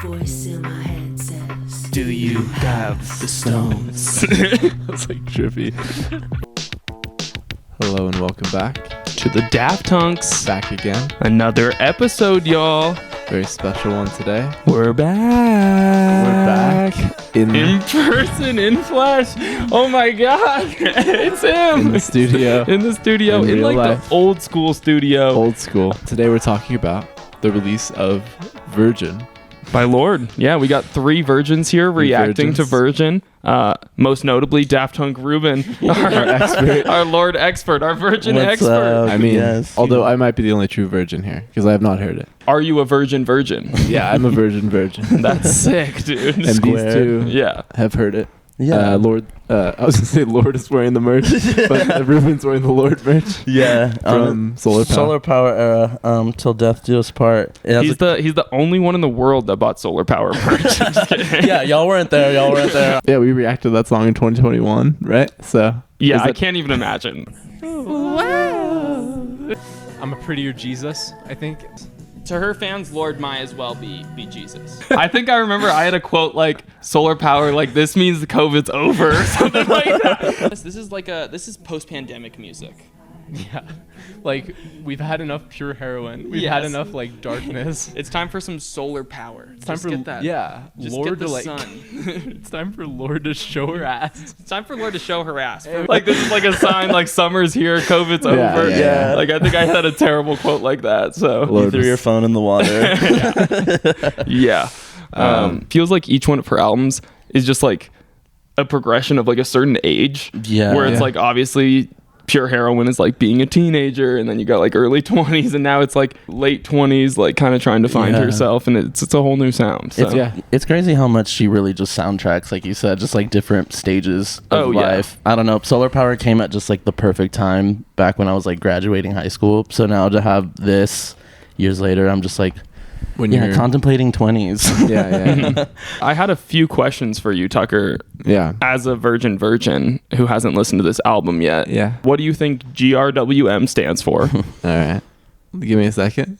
voice in my head says, do you have the stones? That's like trippy. Hello and welcome back To the Daft Hunks. back again. Another episode, y'all. Very special one today. We're back. We're back in person, in flesh. Oh my god. It's him. in the studio. In the studio. In In real like life. the old school studio. Old school. Today we're talking about the release of Virgin. By Lorde. Yeah, we got 3 virgins here reacting to Virgin. Most notably, Daft Punk Ruben, our expert, our Lorde expert, our Virgin What's expert. up? I mean, Yes. although I might be the only true virgin here because I have not heard it. Are you a virgin? Yeah, I'm a virgin. That's sick, dude. And these two Yeah. have heard it. Yeah. Lorde. I was gonna say Lorde is wearing the merch, but Ruben's wearing the Lorde merch. Yeah. From Solar Power. Solar Power era. Till death do us part. It has He's the only one in the world that bought Solar Power merch. I'm just kidding. yeah, y'all weren't there. Yeah, we reacted to that song in 2021, right? So Yeah, is I that- can't even imagine. I'm a prettier Jesus, I think. To her fans, Lorde might as well be Jesus. I think I remember I had a quote like Solar Power, like this means the COVID's over or something like that. This is post-pandemic music. Yeah. Like, we've had enough pure heroin. We've had Yes. enough, like, darkness. It's time for some solar power. It's time Just for, get that. yeah, Just Lorde get the to, like, sun. it's time for Lorde to show her ass. It's time for Lorde to show her ass. Like this is like a sign like summer's here, COVID's Yeah, over. yeah. Like I think I had a terrible quote like that. So Lorde You threw your phone in the water. yeah. Feels like each one of her albums is just like a progression of like a certain age. Yeah. Where it's Yeah. like obviously pure heroin is like being a teenager, and then you got like early 20s, and now it's like late 20s, like kind of trying to find Yeah. herself, and it's a whole new sound. So. It's crazy how much she really just soundtracks, like you said, just like different stages of Oh, yeah. life. I don't know. Solar Power came at just like the perfect time back when I was like graduating high school. So now to have this years later, I'm just like, when yeah, you're contemplating 20s. yeah. I had a few questions for you, Tucker. Yeah. As a virgin who hasn't listened to this album yet, Yeah. what do you think GRWM stands for? All right. Give me a second.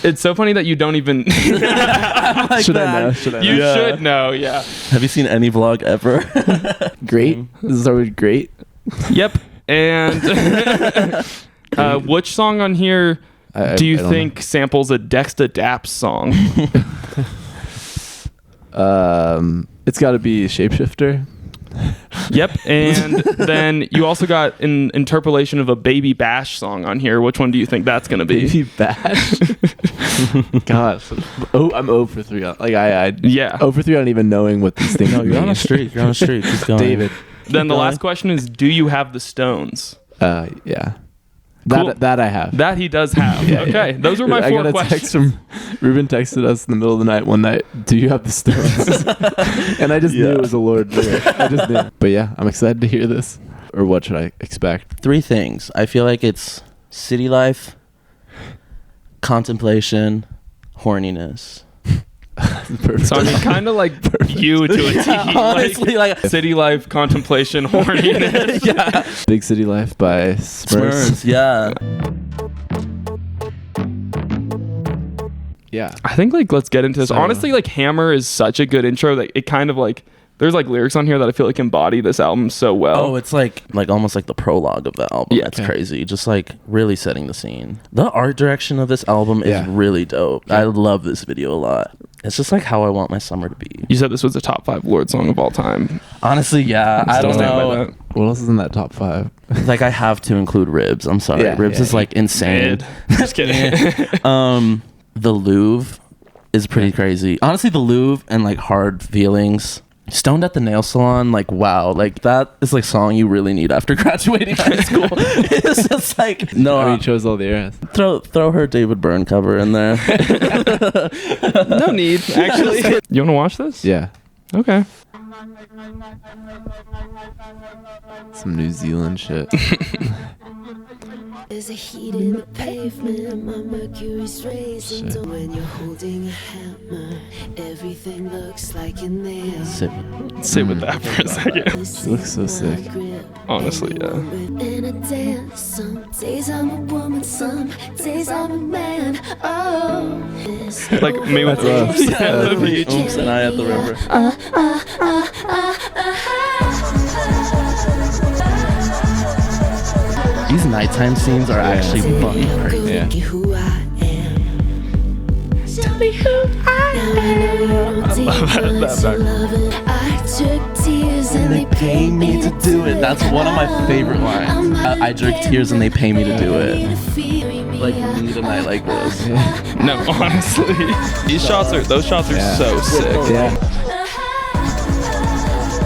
It's so funny that you don't even. Should I know? You Yeah. should know, yeah. Have you seen any vlog ever? Great. This is already great. Yep. And which song on here do you I don't think samples a Dexta Daps song? know. It's got to be Shapeshifter. Yep. And then you also got an interpolation of a Baby Bash song on here. Which one do you think that's going to be? Baby Bash. Gosh. Oh, I'm 0 for 3. Like I Yeah. 0 for 3 on even knowing what these things No, you're on a mean. streak. You're on a streak. Keep going. David. Then the going. last question is, do you have the Stones? Yeah. Cool. That I have. That he does have. Yeah, Okay. yeah. Those were my I 4 got a questions. text from Ruben texted us in the middle of the night one night. Do you have the Stones? And I just knew it was a Lorde lyric. I just knew. But yeah, I'm excited to hear this. Or what should I expect? 3 things. I feel like it's city life, contemplation, horniness. Perfect. So I mean, kind of like you to a T. Honestly, like city life, contemplation, horniness. yeah. Big City Life by Smurfs. Smurfs, yeah. Yeah. I think like let's get into this. So- Honestly, like Hammer is such a good intro that it kind of like there's like lyrics on here that I feel like embody this album so well. Oh, it's like almost like the prologue of the album. Yeah. It's Okay. crazy. Just like really setting the scene. The art direction of this album is Yeah. really dope. I love this video a lot. It's just like how I want my summer to be. You said this was a top 5 Lorde song of all time. Honestly, yeah. I Still don't stand by know. that. What else is in that top 5? Like I have to include Ribs. I'm sorry. Yeah, Ribs yeah. is like insane. Mid. Just kidding. The Louvre is pretty crazy. Honestly, the Louvre and like Hard Feelings. Stoned at the Nail Salon, like wow, like that is like song you really need after graduating high school. It's just like no, I mean, chose all the eras. throw her David Byrne cover in there. No need, actually. You want to watch this? Yeah. Okay. Some New Zealand shit. There's a heat in the pavement, my mercury's raising. So when you're holding a hammer, everything looks like an nail. Sit with that for a second. She looks so sick. Honestly, yeah. And I dance. Some days I'm a woman, some days I'm a man. Oh, this like me with That's Oops. us. Yeah, the beach. Oops, and I at the river. These nighttime scenes are actually fucking crazy. Yeah. Who I am. Tell me who I am. I love that. I took tears and they paid me to do it. That's one of my favorite lines. I jerk tears and they pay me to do it. Like need a night like this. No, honestly, those shots are so sick. Yeah.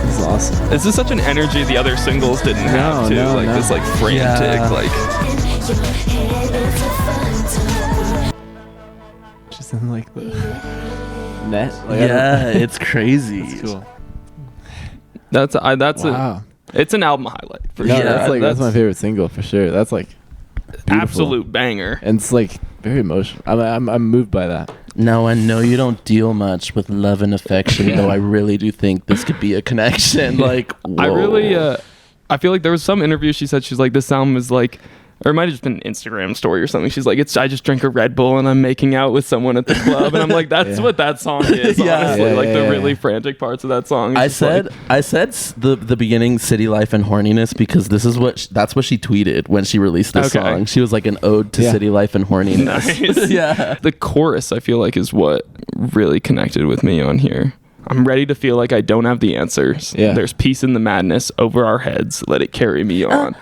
This is awesome. This is such an energy the other singles didn't have too. no, like no. this like frantic, Yeah. like Just in like the net. Like, Yeah, it's crazy. That's cool. that's Wow. it's an album highlight for No, sure. that's my favorite single for sure. That's like beautiful. absolute banger. And it's like very emotional. I'm moved by that. No, I know you don't deal much with love and affection, though I really do think this could be a connection. Like, I whoa. really I feel like there was some interview she said she's like this album is like, or it might have just been an Instagram story or something. She's like, I just drank a Red Bull and I'm making out with someone at the club, and I'm like, that's Yeah. what that song is. Yeah. Honestly, Yeah, like yeah, the yeah. really frantic parts of that song. I said the beginning city life and horniness because this is that's what she tweeted when she released this Okay. song. She was like an ode to Yeah. city life and horniness. Nice. Yeah. The chorus, I feel like, is what really connected with me on here. I'm ready to feel like I don't have the answers. Yeah. There's peace in the madness over our heads. Let it carry me on.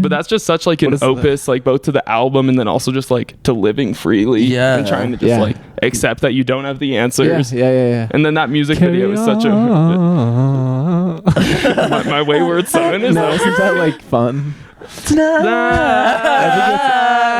But that's just such like an What is opus, like both to the album and then also just like to living freely. Yeah. And trying to just Yeah. like accept that you don't have the Yeah, answers. yeah. And then that music video is such a my wayward son is No, that isn't that like fun?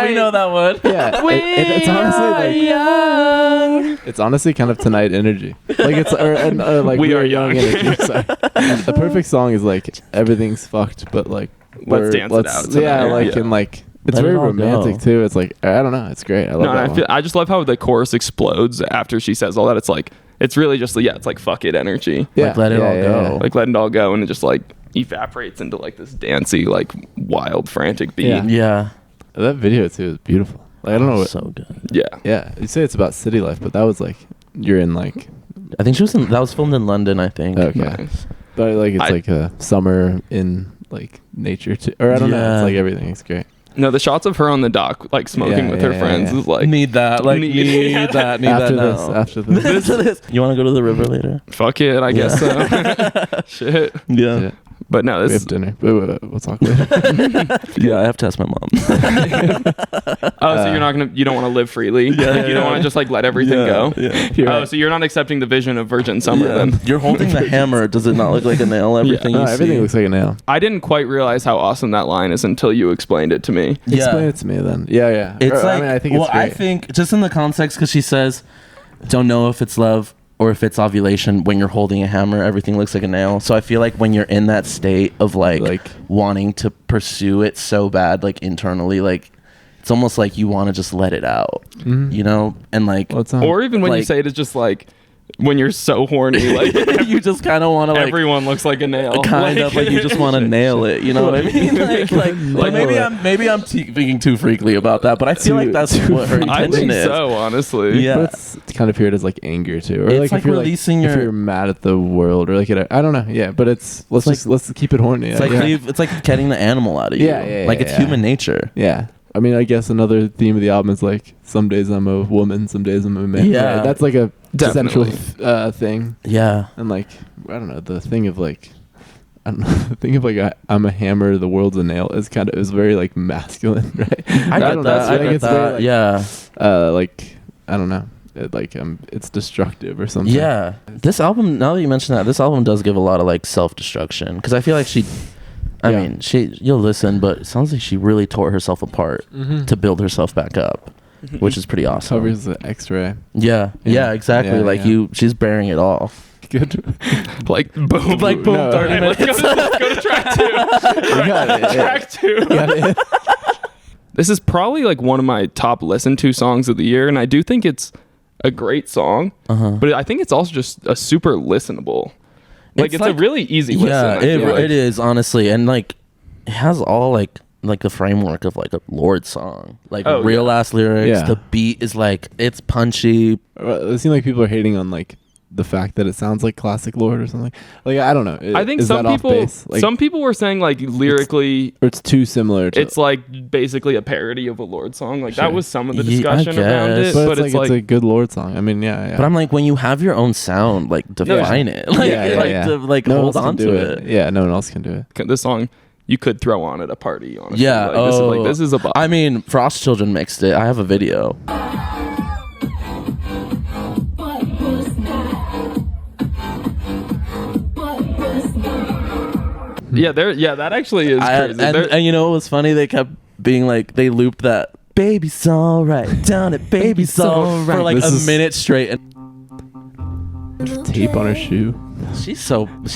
We know that one. Yeah, it's honestly like it's honestly kind of tonight energy. Like it's or like We we are are young young. energy. Sorry. The perfect song is like everything's fucked, but like Let's dance it out tonight. Yeah, like Yeah. and like it's Let it very all romantic go. too. It's like I don't know, it's great. I love No, and that one. I just love how the chorus explodes after she says all that. It's like it's really just it's like fuck it energy. Yeah, Like, let it all go. Like let it all go, and it just like evaporates into like this dancey, like wild, frantic beat. Yeah. Yeah. That video too is beautiful. Like I don't know what. So good. Yeah. Yeah, you say it's about city life, but that was like you're in like I think that was filmed in London, I think. okay, Nice. but like it's I- like a summer in like nature too, or I don't know. Yeah. It's like everything. It's great. No, the shots of her on the dock, like smoking Yeah, with yeah, her yeah, friends, yeah. is like Need that. Like, Need- need that. Need After that this, now. after this. After this. You want to go to the river later? fuck it, I guess so. Shit. Yeah. Yeah. But no, We this have dinner. We'll talk later. Yeah, I have to ask my mom. so you don't want to live freely. Like, you don't want to just like let everything go. Yeah. You're Oh, right. so you're not accepting the vision of Virgin Summer then? You're holding the hammer. Does it not look like a nail? Everything No, you everything see. looks like a nail. I didn't quite realize how awesome that line is until you explained it to me. Yeah. Explain it to me then. Yeah. It's Or, like, I mean, I think well, it's great. I think just in the context, because she says, don't know if it's love or if it's ovulation. When you're holding a hammer, everything looks like a nail. So I feel like when you're in that state of like wanting to pursue it so bad, like internally, like it's almost like you want to just let it out, you know? And like, Well, it's not- Or even when you Like- say it, it's just like when you're so horny, like you just kind of want to like, everyone looks like a nail. kind of like you just want to nail it, you know what I mean? Like maybe I'm thinking too freakly about that, but I feel like that's what her I intention think is. so, honestly. Yeah. But it's kind of heard as like anger too, or It's like if you're releasing if your- you're mad at the world, or like I don't know. Yeah, but let's keep it horny. It's like it's like getting the animal out of you. Yeah, like it's yeah. human nature. yeah. I mean, I guess another theme of the album is like some days I'm a woman, some days I'm a man. Yeah. Right? That's like a Definitely. central thing, Yeah. and like I don't know, the thing of like. I don't know. The thing of like I'm a hammer, the world's a nail is very like masculine, right? I don't get that. know. I think get it's very, that. like, Yeah. like I don't know, it's destructive or something. Yeah. This album, now that you mention that, this album does give a lot of like self-destruction, because I feel like I Yeah. mean, you'll listen, but it sounds like she really tore herself apart to build herself back up, which is pretty awesome. Covers the X-ray. Yeah. Yeah, exactly. Yeah, like yeah. she's bearing it all. Good. Like boom, Like boom, No. 30 Alright, minutes. let's go to track two. You got it. Track two. Got it. This is probably like one of my top listened to songs of the year, and I do think it's a great song. But I think it's also just a super listenable. Like it's a really easy listen. Yeah, I feel like. it is, honestly. And like it has all like like the framework of like a Lorde song. Like Oh, real ass lyrics. Yeah. The beat is like, it's punchy. It seems like people are hating on like the fact that it sounds like classic Lorde or something. Like I don't know. I think is some that off people base? Like, some people were saying like lyrically or it's too similar to it's like basically a parody of a Lorde song. Like Sure. that was some of the Yeah, I discussion around guess. it. but it's like it's a good Lorde song. I mean, yeah. But I'm like, when you have your own sound, like define it. Like, like no one hold else can on do to it. Yeah, no one else can do it. this song you could throw on at a party, honestly. Yeah. Like, this is a bop. I mean, Frost Children mixed it. I have a video. that actually is crazy. And you know what was funny? They kept being like, they looped that "Baby's alright" down at "Baby's alright" for like This a is- minute straight. And Tape on her shoe. she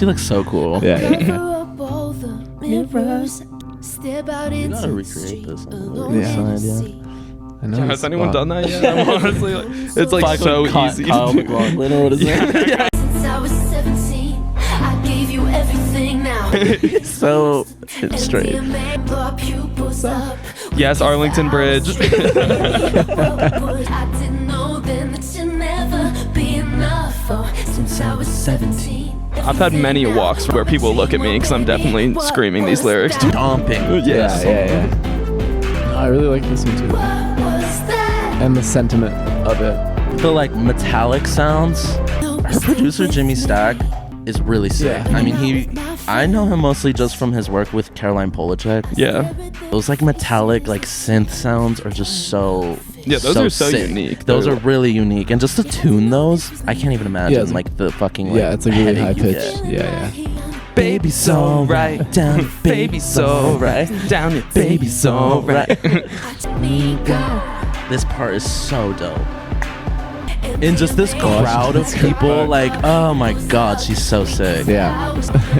looks so cool. Yeah. Cover up all the mirrors. Step out into gotta the recreate street this on the alone Yeah. and side, yeah. see. I know. Has it's anyone wild. done that yet? I'm honestly like, it's like so easy Kyle to do. McLaughlin, or what is it? Since I was 17, I gave you everything now. So straight. Yes, Arlington Bridge. I didn't know then that you'd never be enough. Since I was 17. I've had many walks where people look at me because I'm definitely screaming these lyrics. Stomping. Yeah. No, I really like this one too. What was that? And the sentiment of it. The like metallic sounds. Her producer Jimmy Stack is really sick. Yeah. I mean, I know him mostly just from his work with Caroline Polachek. Yeah. Those like metallic like synth sounds are just so Yeah, those are so sick. unique. Those They're- are really unique, and just to tune those, I can't even imagine Yeah, it's like the fucking like, Yeah, it's like really headache high you pitched. get. Yeah. Baby's alright, down, baby's alright, down your baby's alright. Me go. This part is so dope. In just this crowd of That's good. people, like, oh my god, she's so sick. Yeah.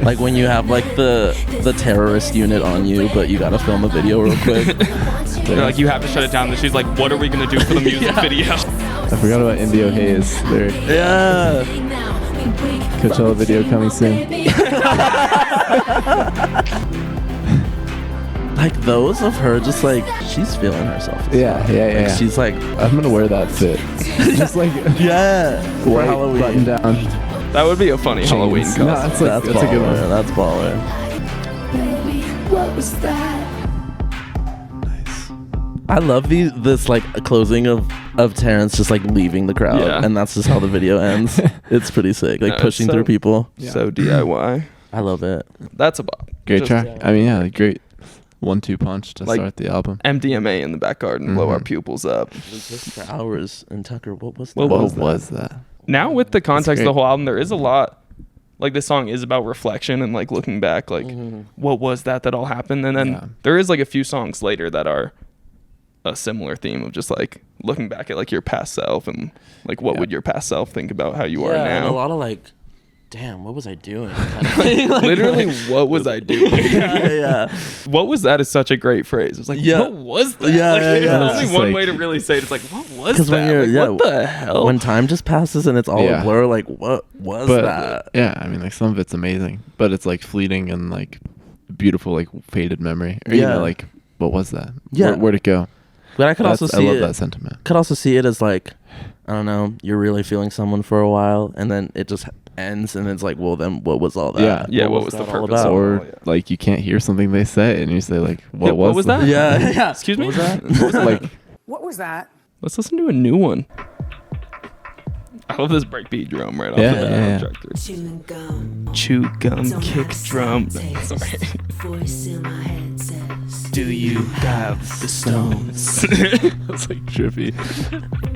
Like when you have like the terrorist unit on you, but you gotta film a video real quick. They're like, you have to shut it down. And she's like, what are we gonna do for the music video? I forgot about Indio Hayes. Their Yeah. Coachella video coming soon. Like those of her, just like she's feeling herself. Yeah. Like, she's like, I'm gonna wear that fit. Just like yeah, for white Halloween. button down. That would be a funny Halloween Jeans. costume. No, that's like, that's a good baller. one. That's baller. Baby, what was that? I love this like closing of Terrence just like leaving the crowd, Yeah. and that's just how the video ends. It's pretty sick, like No, it's pushing so- through people. So DIY. I love it. That's a bop. Great Just track. I mean, yeah, like great 1-2 punch to Like- start the album. MDMA in the back garden, blow our Mhm. pupils up. For hours. And Tucker, what was that? What What was was that? Now with the context of the great. whole album, there is a lot. Like this song is about reflection and like looking back, like what was that all happened, and then Yeah. there is like a few songs later that are a similar theme of just like looking back at like your past self and like what Yeah. would your past self think about how you are And a now. lot of like, damn, what was I doing? Kind of thing. Like, Literally, what was I doing? yeah. What was that is such a great phrase. It's like, Yeah. what was that? Yeah, Like, yeah, there's yeah. only It's just one like- way to really say it. It's like, what was 'Cause that? when you're- Like, yeah, what the hell? When time just passes and it's all Yeah. a blur, like what was But that? yeah, I mean, like some of it's amazing, but it's like fleeting and like beautiful, like faded memory. Or, you Yeah. know, like what was that? Yeah. Where'd it go? But I could also I see love it. that sentiment. Could also see it as like, I don't know, you're really feeling someone for a while, and then it just ends, and it's like, well, then what was all that? Yeah. Yeah, what was the that all purpose about? of Or yeah. like you can't hear something they say, and you say like, Yeah, what was that? Yeah, yeah. Excuse me? What was that? What was that? Like What was that? Let's listen to a new one. I love this breakbeat drum right off Yeah, the bat. yeah, yeah. Tractor. Chewing gum. Chew gum, Don't kick have drum. taste. Sorry. Voice in my head says, Do you have the stones? that's like trippy.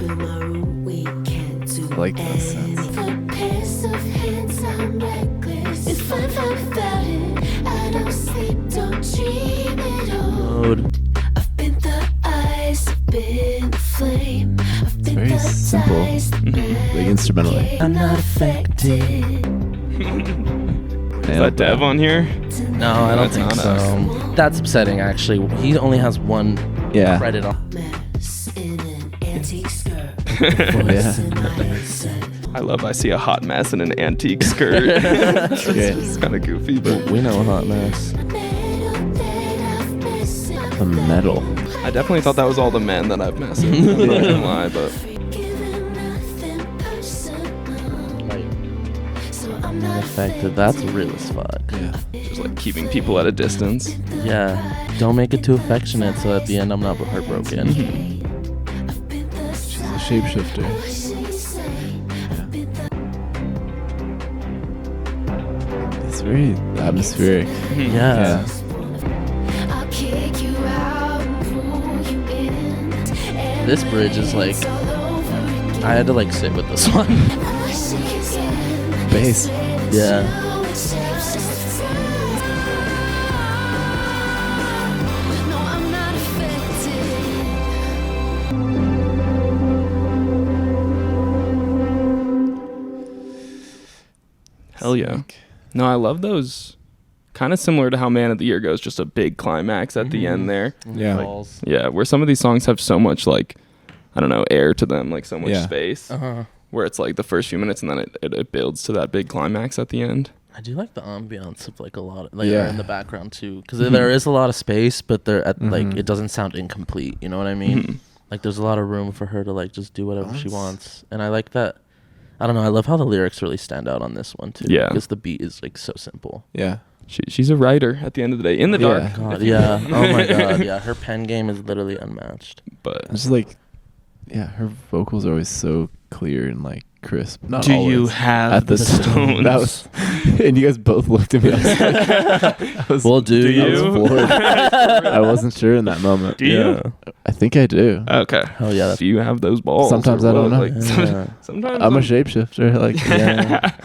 in my room we can't do I like that sense. anything. For pairs of hands I'm reckless. If I'm without it, I don't sleep, don't dream at all. Mode. I've been the eyes, I've been the flame. I've been very the simple, ties, like instrumentally. I'm not affected. Is that Dev on here? No, I don't That's think not so. us. That's upsetting, actually. He only has one Yeah. credit on. Mess in an antique skirt. Yeah. Voice in my head says, I love I see a hot mess in an antique skirt. Okay. It's kind of goofy, but We know a hot mess. metal that I've missed. My the metal. I definitely thought that was all the men that I've messaged. I'm not gonna lie, but I'm not affected. That's real as fuck. Yeah. just like keeping people at a distance. Yeah. Don't make it too affectionate so at the end I'm not heartbroken. She's a shapeshifter. Yeah. It's very atmospheric. Yeah. This bridge is like, I had to like sit with this one. Bass. Yeah. Hell yeah. No, I love those. Kind of similar to how Man of the Year goes, just a big climax at the end there. Yeah. Like, yeah, where some of these songs have so much like, I don't know, air to them, like so much space. Where it's like the first few minutes and then it builds to that big climax at the end. I do like the ambiance of like a lot of, like in the background too, because there is a lot of space, but there at like it doesn't sound incomplete. You know what I mean? Like there's a lot of room for her to like just do whatever she wants, and I like that. I don't know. I love how the lyrics really stand out on this one too. Yeah, because the beat is like so simple. Yeah. She's a writer at the end of the day. In the dark. God, yeah. Oh my god. Yeah. Her pen game is literally unmatched. But It's just like, yeah, her vocals are always so clear and like crisp. Not do always. you have At the stones? That was, and you guys both looked at me. I was, Well, do you? I was floored. I wasn't sure in that moment. Do you? I think I do. Okay. Hell yeah. Do you have those balls? Sometimes or I don't what? know. Like, Yeah. sometimes I'm a shapeshifter. Like, yeah.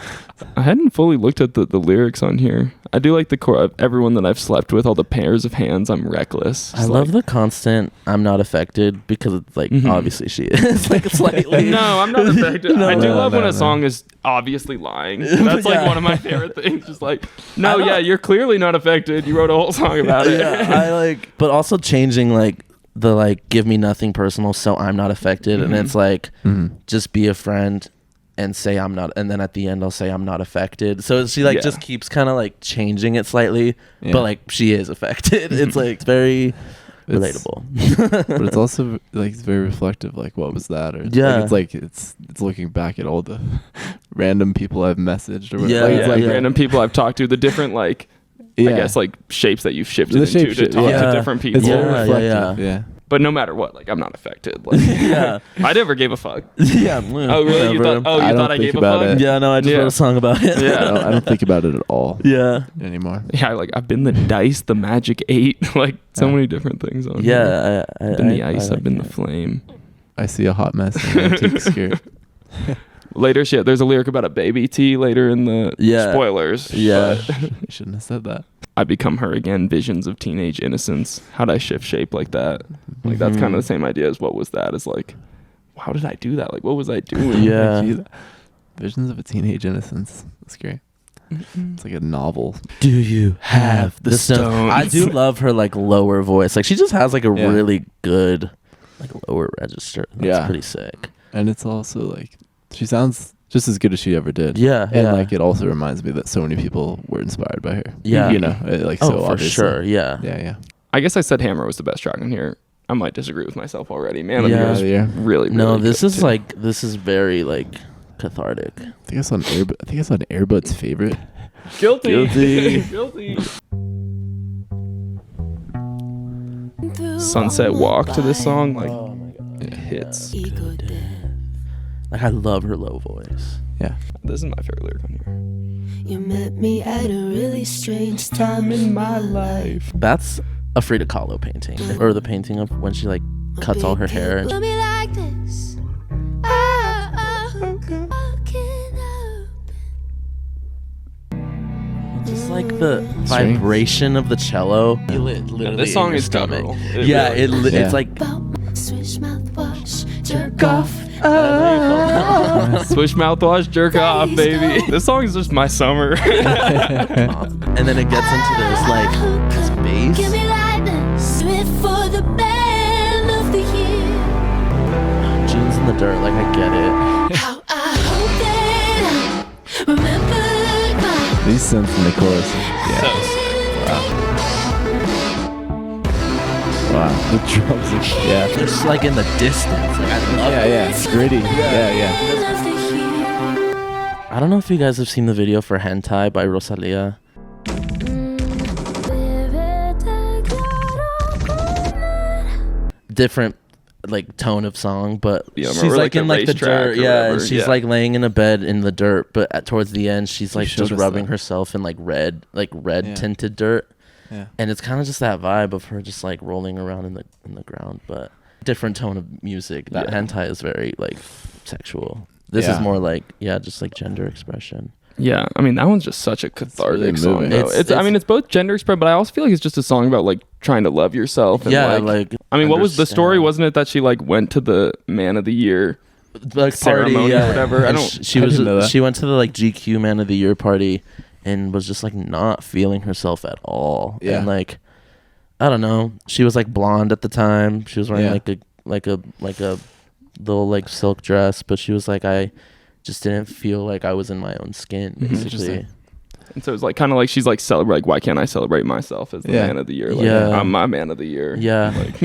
I hadn't fully looked at the lyrics on here. I do like the core of everyone that I've slept with, all the pairs of hands, I'm reckless. I love the constant I'm not affected, because it's like obviously she is like slightly. No, I'm not affected. I do No, love when no, a no. song is obviously lying. That's like Yeah. one of my favorite things. Just like, no, yeah, you're clearly not affected. You wrote a whole song about it. Yeah, I like, but also changing like the like give me nothing personal so I'm not affected, and it's like just be a friend and say I'm not, and then at the end I'll say I'm not affected. So she like just keeps kind of like changing it slightly, but like she is affected. It's like it's very relatable. But it's also like it's very reflective. Like, what was that? Or it's looking back at all the random people I've messaged or whatever. Yeah, Like, Yeah, it's like random people I've talked to, the different like, I guess like shapes that you've shifted The into to shape-shift, talk yeah. to different people. It's very Yeah, reflective. yeah. But no matter what, like I'm not affected. Like, Yeah. I never gave a fuck. Yeah. Oh really? You thought? Oh, I you don't thought I think gave a about fuck? it. Yeah, no, I just Yeah. wrote a song about it. Yeah. I don't think about it at all Yeah. anymore. Yeah, like I've been the dice, the magic 8, like so many different things on here. Yeah. I've been the ice, I I've been like the flame. I see a hot mess in an antique skirt. Later, shit, there's a lyric about a baby T later in the spoilers. Yeah. but You shouldn't have said that. I become her again, visions of teenage innocence. How'd I shift shape like that? Like that's kind of the same idea as what was that? Is like, how did I do that? Like what was I doing? Yeah. Jeez. Visions of a teenage innocence. That's great. It's like a novel. Do you have the stones? stones? I do love her like lower voice. Like she just has like a really good like lower register. That's pretty sick. And it's also like she sounds just as good as she ever did. Yeah. And like it also reminds me that so many people were inspired by her. Yeah. You know, like so for obviously. sure. Yeah. Yeah. I guess I said Hammer was the best track on here. I might disagree with myself already. Man of the Year is Yeah. really, really No, this good, is too. like this is very like cathartic. I think I saw Airbud's favorite. Guilty. Sunset Walk to this song, like it hits. Like I love her low voice. Yeah. This is my favorite lyric on here. You met me at a really strange time in my life. That's a Frida Kahlo painting, or the painting of when she like cuts all her hair. And Look me like this. just like the vibration of the cello. Literally this song in your is stomach. guttural. Yeah, really it's like Switch mouthwash, jerk off. Swish mouthwash, jerk off, baby. This song is just my summer. and then it gets into this like this bass. Give me like this. Do it for the band of the year. Jeans in the dirt, like I get it. How I hope that I remember my These synths in the chorus. Yeah. Wow, the drums are, yeah. They're just like in the distance. Like, I love it. Yeah, it's gritty. Yeah. I don't know if you guys have seen the video for Hentai by Rosalia. Different like tone of song, but Yeah, she's remember, like in like the racetrack dirt, or yeah, and whatever, she's yeah. like laying in a bed in the dirt, but towards the end she's like showed just us rubbing that. herself in like red Yeah. tinted dirt, Yeah. and it's kind of just that vibe of her just like rolling around in the ground, but different tone of music. That Yeah. hentai is very like sexual. This is Yeah. more like just like gender expression. Yeah, I mean that one's just such a cathartic really song. moving. Though. It's- I mean it's both gender express, but I also feel like it's just a song about like trying to love yourself. And, Yeah, like I mean, what was the story? understand. Wasn't it that she like went to the Man of the Year like ceremony party, or whatever? I And don't. She I was didn't know that. she went to the like GQ Man of the Year party and was just like not feeling herself at all. Yeah. And like I don't know. She was like blonde at the time. She was wearing Yeah. like a little like silk dress, but she was like I just didn't feel like I was in my own skin. Mhm. Basically. Interesting. And so it's like kind of like she's like celebrate. Like, why can't I celebrate myself as the Yeah. Man of the Year? Like, Yeah. I'm my Man of the Year. Yeah. Like,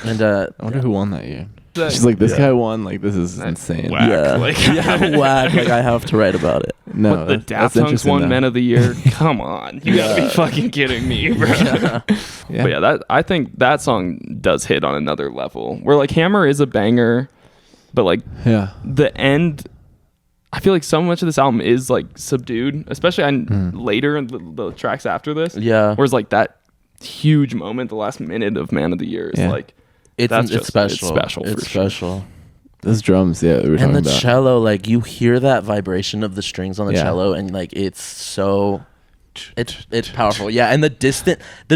And I wonder who won that year. that- She's like, this Yeah. guy won. Like, this is insane. Whack. yeah, Like- yeah, whack. Like I have to write about it. No, what, the that's Daft Punks interesting, won though. Men of the Year. Come on, you gotta be Yeah. fucking kidding me, bro. Yeah. Yeah. But yeah, that I think that song does hit on another level. Where like Hammer is a banger, but like Yeah. the end, I feel like so much of this album is like subdued, especially on later in the tracks after this. Yeah. Whereas like that huge moment, the last minute of Man of the Year is Yeah. like It's That's it's just- special. it's special It's for sure. special. Those drums, yeah, we were And talking the about. cello, like you hear that vibration of the strings on the Yeah. cello, and like it's so, it's powerful. Yeah, and the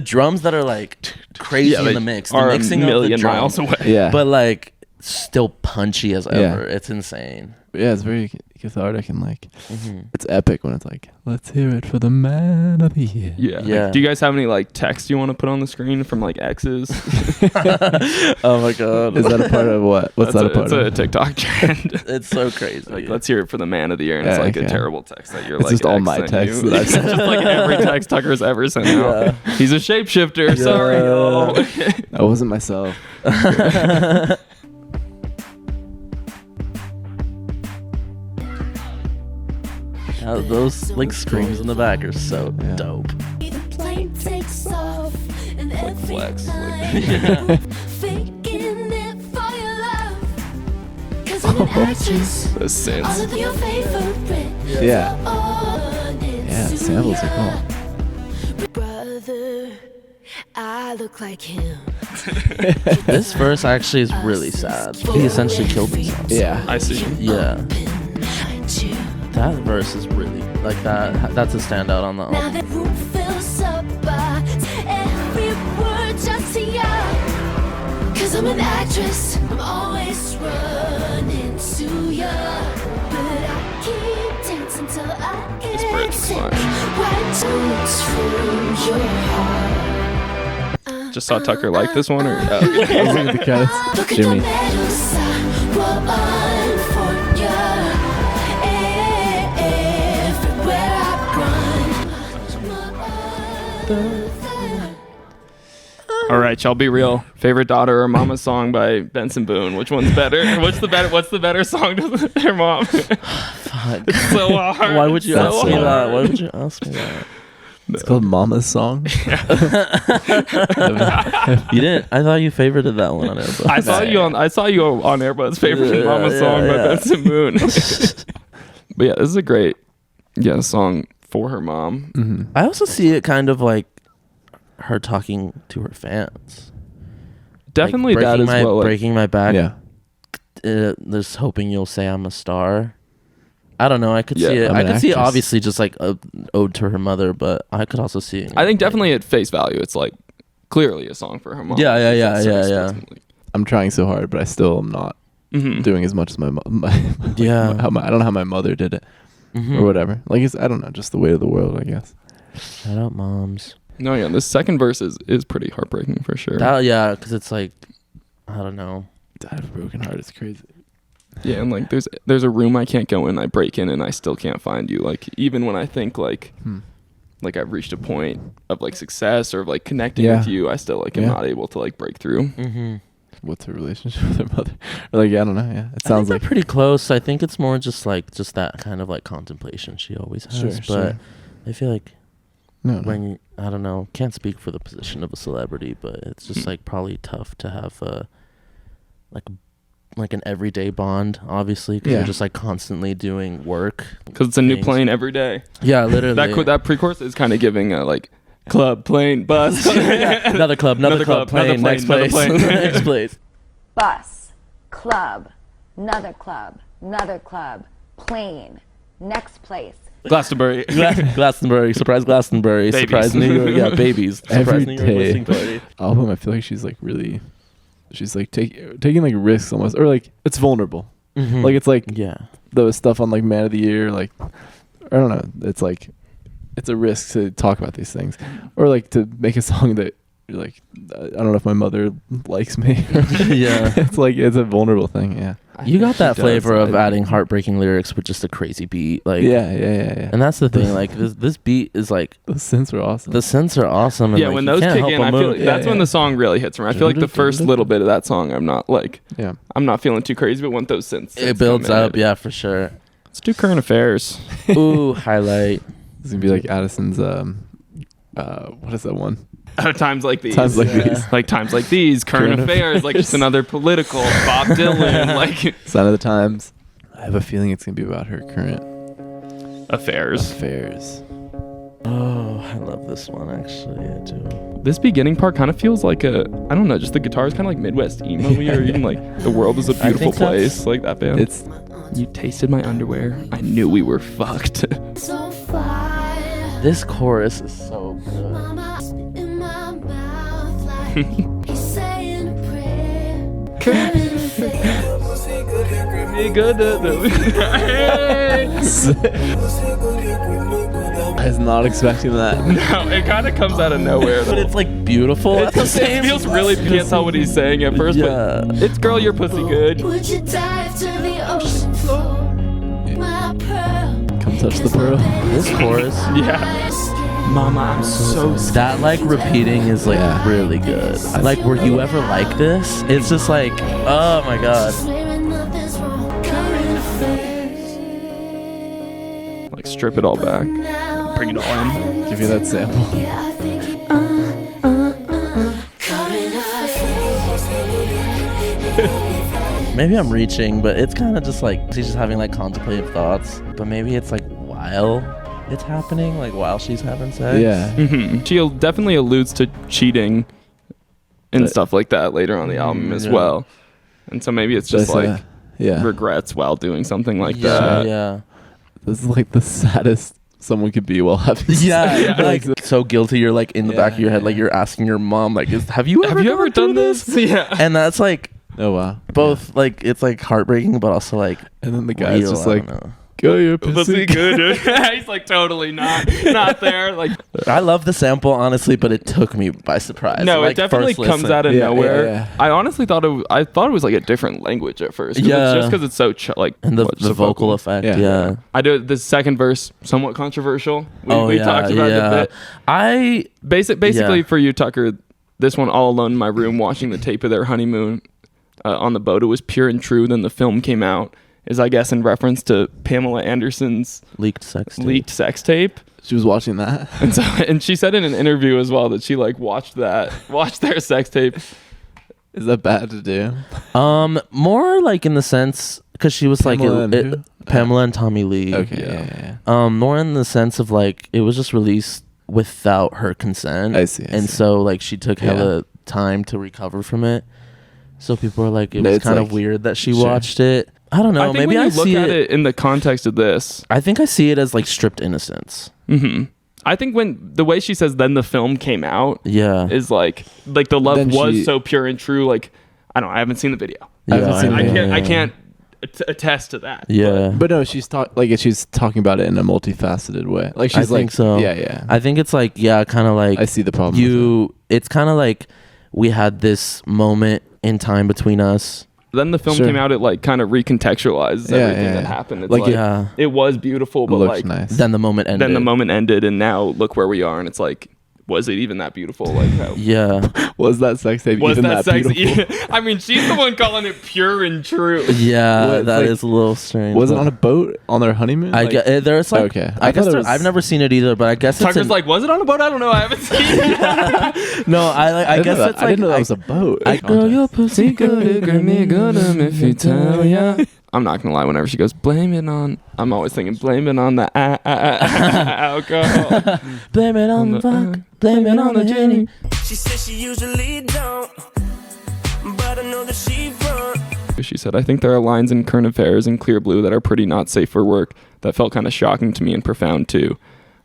drums that are like crazy yeah, in they the mix, the are a mixing of the million drum, miles away. Yeah. but like still punchy as Yeah. ever. It's insane. Yeah, it's very cathartic and like Mhm. it's epic when it's like, let's hear it for the Man of the Year. Yeah. Yeah. Like, do you guys have any like text you want to put on the screen from like exes? Oh my god, Is that a part of what? What's that a part it's of? a TikTok trend. it's so crazy. Like, let's hear it for the Man of the Year, and it's Yeah, like a okay. terrible text that you're It's like. just all ex my sent texts you. that I've It's sent. just like every text Tucker's ever sent out. He's a shapeshifter. Yeah. Sorry, y'all. I wasn't myself. Those like screams in the back are so Yeah. dope. The plane takes off and Like every flex, like- night faking it for your love. 'Cause I'm an actress. The All synths. of your favorite. Yeah. Yeah, Yeah, samples are cool. Brother, I look like him. This verse actually is really sad. He essentially killed himself. Yeah. I see. Yeah, I chew. that verse is really like that. That's a standout on the Now album. the room fills up by every word just to ya. 'Cause I'm an actress, I'm always running to ya. But I keep dancing till I bridge get is sick. fire. White notes from your heart. Just saw Tucker like this one, or I was looking at the credits. Look at the Jimmy. medals I won for ya. Everywhere I run. all right, y'all be real. Favorite daughter or mama song by Benson Boone? Which one's better? What's the better song to their mom? Fuck. It's so hard. Why would you So ask me that? hard. Why would you ask me that? It's called Mama's Song. You didn't. I thought you favorited that one on Airbuds. I saw you on Airbuds favorite Yeah, mama song by yeah. Benson Boone. But yeah, this is a great song for her mom. Mm-hmm. I also see it kind of like her talking to her fans. Definitely Like, that as well. Like, breaking my back. Yeah. Just hoping you'll say I'm a star. I don't know. I could Yeah, see it. I'm I an could see it actress. obviously just like a ode to her mother, but I could also see it. I think definitely at face value, it's like clearly a song for her mom. Yeah, yeah, yeah, It's so yeah, yeah. explicitly. I'm trying so hard, but I still am not Mhm. doing as much as my Yeah. I don't know how my mother did it Mhm. or whatever. Like I don't know, just the way of the world, I guess. Shout out moms. No, yeah, this second verse is pretty heartbreaking for sure. Yeah, because it's like I don't know. Died of a broken heart. It's crazy. Yeah, and like there's a room I can't go in, I break in and I still can't find you. Like even when I think like like I've reached a point of like success or like connecting Yeah. with you, I still like am Yeah. not able to like break through. Mm-hmm. What's her relationship with her mother? Or like, I don't know. Yeah, it sounds they're like pretty close. I think it's more just that kind of like contemplation she always has. Sure, but sure. I feel like no. when you, I don't know, can't speak for the position of a celebrity, but it's just like probably tough to have like an everyday bond, obviously, because Yeah. you're just like constantly doing work. Because it's a new Things. plane every day. Yeah, literally. That pre-chorus is kind of giving a like club, plane, bus. Another club, Another plane, club, next another place, plane. next place. Bus, club, another club, plane, next place. Glastonbury. Glastonbury, surprise Glastonbury, Babies. surprise New York, yeah, babies, Every surprise New York day. listening party. Album, I feel like she's like really, she's like taking like risks almost, or like it's vulnerable. Mhm. Like it's like yeah, the stuff on like Man of the Year, like I don't know. It's like it's a risk to talk about these things, or like to make a song that you're like, I don't know if my mother likes me. yeah. It's like it's a vulnerable thing. Yeah. You got that She flavor does. of adding heartbreaking lyrics with just a crazy beat, like Yeah. And that's the thing, like this beat is like The synths were awesome. the synths are awesome. And Yeah, like, when you those can't kick help in, but I feel move. like Yeah, that's when yeah. the song really hits me. I feel like the first little bit of that song, I'm not feeling too crazy, but once those synths It builds come in, up, yeah, for sure. Let's do current affairs. Ooh, highlight. It's gonna be like Addison's what is that one? Times like these. Times like Yeah. these. Like times like these, current affairs, like just another political Bob Dylan, like Sign of the Times. I have a feeling it's gonna be about her current affairs. affairs. Oh, I love this one actually. I do. This beginning part kind of feels like I don't know, just the guitar is kind of like Midwest emo or even like The World is a I Beautiful think that's- Place, like that band. It's You tasted my underwear. I knew we were fucked. So fire. This chorus is so good. Mama in my mouth like he's saying a prayer. Current affairs. I was not expecting that. No, it kind of comes out of nowhere. But it's like beautiful at the It same. feels really, you can't tell what he's saying at first, Yeah. but it's girl, you're pussy good. Would you dive to the ocean floor? My pearl. Come touch the pearl. This chorus, Yeah. Mama, I'm so sad. that like repeating is like Yeah. really good. Like, were you ever like this? It's just like, oh my god. Swearing nothing's wrong. Current affairs. Like, strip it all back. Now Bring it all in. Give me that sample. yeah, I think current affairs. Maybe I'm reaching, but it's kind of just like she's just having like contemplative thoughts. But maybe it's like while it's happening, like while she's having sex. Yeah. She definitely alludes to cheating and But- stuff like that later on the album as yeah. well. And so maybe it's just That's, like yeah. regrets while doing something like Yeah, that. yeah. This is like the saddest someone could be while having Yeah, sex. like so guilty. You're like in the back of your head, like you're asking your mom, like, have you ever Have you gone ever through done this? Yeah. And that's like Oh wow. both, like it's like heartbreaking, but also like And then the guy's real, just I like, don't know. go your Pussy pussy. good. He's like totally not there. Like I love the sample honestly, but it took me by surprise. no, Like, it definitely first comes listen. out of Yeah, nowhere. yeah, yeah. I honestly thought it was like a different language at first. Yeah. Just because it's so like And the just a vocal effect, Yeah. yeah. I do the second verse somewhat controversial. We yeah, talked about it a bit. I Basically Yeah. for you, Tucker, this one all alone in my room watching the tape of their honeymoon on the boat. It was pure and true. Then the film came out. Is I guess in reference to Pamela Anderson's leaked sex tape. leaked sex tape. She was watching that. And she said in an interview as well that she like watched their sex tape. Is that bad to do? More like in the sense because she was Pamela like and who? Pamela and Tommy Lee. Okay. Yeah. More in the sense of like it was just released without her consent. I see. And so like she took Yeah. hella time to recover from it. So people are like, it No, was it's kind of like- weird that she Sure. watched it. I don't know. I think Maybe when I you look see at it. it in the context of this. I think I see it as like stripped innocence. I think when the way she says then the film came out Yeah. is like the love Then was she- so pure and true. Like I don't know. I haven't seen the video. I haven't seen I it. can't. I can't attest to that. Yeah. But no, she's talking about it in a multifaceted way. Like I she's like, think so. Yeah. I think it's like, yeah, kind of like I see the problem. it's kind of like we had this moment in time between us then the film Sure. came out, it like kind of recontextualizes Yeah, everything yeah, that yeah. happened. It's Like, like, Yeah. it was beautiful, but looks like nice. Then the moment ended. then the moment ended, and now look where we are, and it's like, was it even that beautiful? Like, how, Yeah. Was that sex tape was even that that sexy? beautiful? I mean, she's the one calling it pure and true. Yeah, What, that like- is a little strange. Was it but- on a boat on their honeymoon? I Like, guess there's like Okay. I I guess thought it there, was- I've never seen it either, but I guess it's Tucker's an, like, was it on a boat? I don't know. I haven't seen it. no. I didn't guess know that. it's I like didn't know that was a boat. Girl, your pussy good, girl, me good, if you tell ya. I'm not gonna lie. Whenever she goes, blame it on, I'm always thinking, blame it on the alcohol. blame it on the fuck, blame it on the Jenny. She says she usually don't, but I know that she front. She said, I think there are lines in Current Affairs and Clearblue that are pretty not safe for work that felt kind of shocking to me and profound too.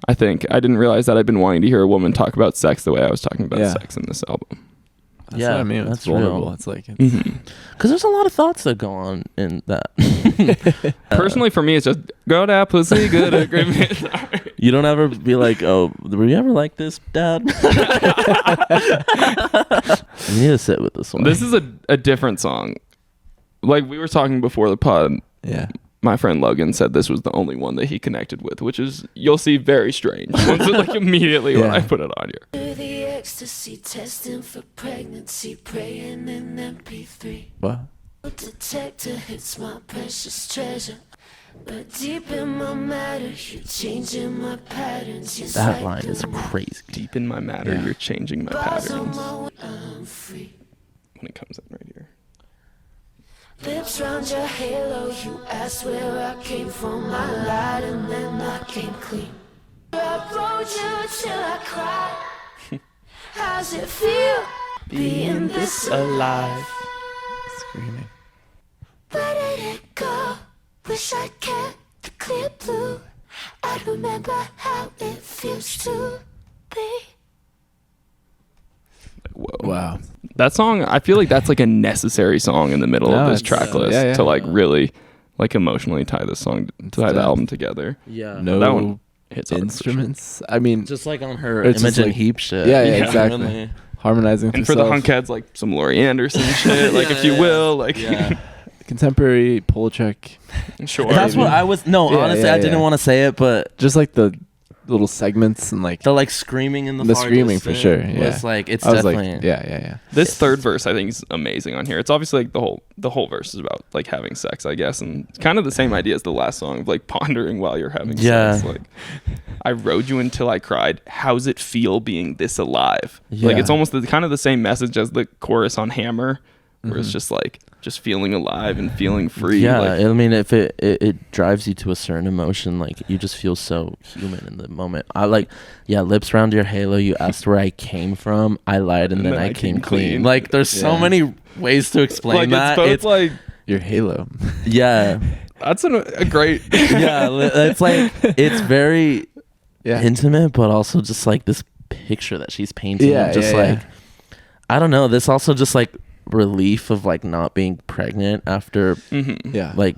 I think I didn't realize that I'd been wanting to hear a woman talk about sex the way I was talking about Yeah. sex in this album. That's Yeah, what I mean. It's that's vulnerable. real. It's like it's, Because there's a lot of thoughts that go on in that. Personally, for me, it's just go to pussy, good agreement. Sorry. You don't ever be like, oh, were you ever like this, Dad? You need to sit with this one. This is a different song. Like we were talking before the pod, yeah. my friend Logan said this was the only one that he connected with, which is, you'll see, very strange. Once it, like immediately when Yeah. I put it on here. Do the ecstasy testing for pregnancy, praying in MP3. What? Detector hits my precious treasure. But deep in my matter, you're changing my patterns. You're that line is crazy. Deep in my matter, Yeah. you're changing my Bars on patterns. my way, I'm free. When it comes in right here. Lips round your halo, you asked where I came from. I lied and then I came clean. I rode you till I cried. How's it feel being this alive? Screaming. Where did it go? Wish I kept the clear blue. I remember how it feels to be. Whoa. Wow. That song, I feel like that's like a necessary song in the middle No, of this it's- track list yeah, yeah. to like really like emotionally tie this song, tie the depth. album together. Yeah. No That one hits hard for sure. instruments. I mean, Just like on her It's just Imogen like- Heap shit. yeah, exactly. really. harmonizing. And for the hunk heads, like some Laurie Anderson shit, like if you will, like Yeah. contemporary Polachek, sure. That's what I was. No, Yeah, honestly, yeah, I didn't yeah. want to say it, but just like the little segments and like the like screaming in the The far screaming for distance sure, yeah. was like it's I was definitely like, yeah. This third verse I think is amazing on here. It's obviously like the whole verse is about like having sex, I guess, and it's kind of the same idea as the last song of like pondering while you're having Yeah. sex. Like, I rode you until I cried. How's it feel being this alive? Yeah. Like it's almost kind of the same message as the chorus on Hammer, where it's just like just feeling alive and feeling free. Yeah, like, I mean, if it drives you to a certain emotion, like you just feel so human in the moment. I like, yeah, lips round your halo. You asked where I came from. I lied and then I came clean. Like, there's so Yeah. many ways to explain like that. it's both like Your halo. Yeah, that's a great. yeah. It's like it's very Yeah. intimate, but also just like this picture that she's painting. Yeah, of just yeah, like yeah. I don't know. This also just like relief of like not being pregnant after Yeah. like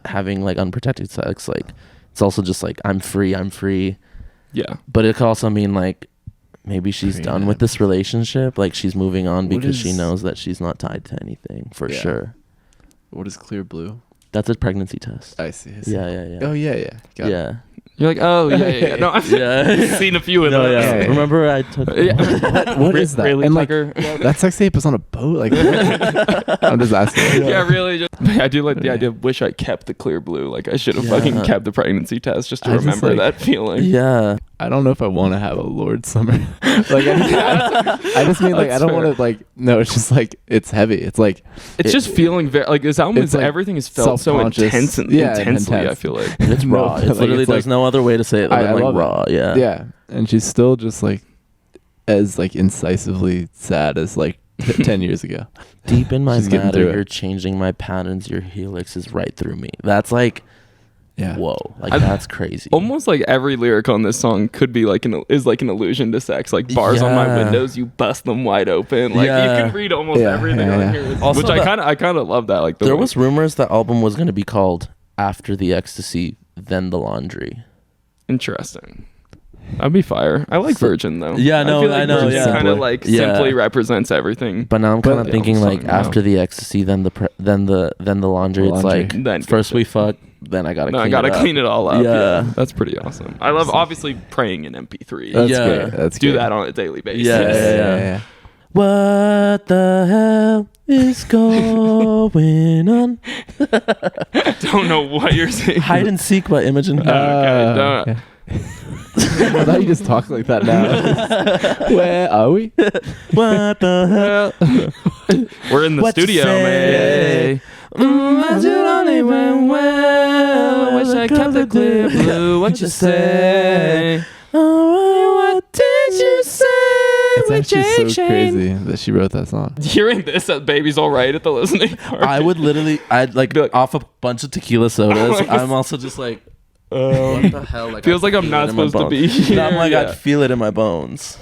having like unprotected sex. Like it's also just like I'm free, Yeah. but it could also mean like maybe she's done with Prenup. this relationship, like she's moving on What because she is- knows that she's not tied to anything for Yeah. sure. What is Clearblue? That's a pregnancy test. I see. I see. Yeah. Oh yeah. Got it. Yeah. You're like, oh yeah. No, I've Yeah. seen a few of No, those. yeah. Yeah. Remember I took Yeah. What is that? Really, And like Tucker? that sex tape is on a boat. Like I'm just asking. Yeah, really. Just, I do like the idea of wish I kept the clear blue. Like I should have Yeah. fucking kept the pregnancy test just to I just, remember like- that feeling. Yeah. I don't know if I want to have a Lorde summer. Like I just mean like I That's don't fair. want to like no. It's just like it's heavy. It's like It's just feeling very like this album it's is like everything is felt so self-conscious. intense and Yeah, and intensely. intense. I feel like It's No, raw. but, It's like, literally it's there's like- no other way to say it I than like love it. raw. Yeah. yeah, and she's still just like as like incisively sad as like 10 years ago. Deep in my She's getting matter, through it. you're changing my patterns. Your helix is right through me. That's like, Yeah. whoa, like I- that's crazy. almost like every lyric on this song could be like an allusion to sex. Like bars on my Yeah. windows, you bust them wide open. Like Yeah. you can read almost Yeah, everything yeah, on yeah. here, Also which I the- kind of love that. Like There way- was rumors that album was going to be called After the Ecstasy, Then the Laundry. interesting. That'd be fire. I like Virgin though. Yeah, no, feel like I know, Virgin yeah. kind of like Yeah. simply represents everything. But now I'm kind of But- thinking Yeah, like song now. after the ecstasy, then the laundry. It's Laundry. like Then first we fuck, then I gotta No, I clean gotta it up. clean it all up. Yeah. Yeah, that's pretty awesome. I love obviously praying in MP3. That's Yeah. great. That's Do great. that on a daily basis. Yeah. What the hell is going on? Don't know what you're saying. Hide and Seek by Imogen. Okay, don't- I thought you just talk like that now. Where are we? What the hell? We're in the What you studio, say? man. I do only went well. Wish I kept the clear blue. What you say? What did you say? It's with actually Jake so Shane? crazy that she wrote that song. Hearing this at Baby's Alright at the listening party. I would literally, I'd like Be like- off a bunch of tequila sodas. I'm also just like, what the hell? Like, Feels I like I'm feel not it in my supposed to bones. be here. No, I'm like, Yeah. I'd feel it in my bones.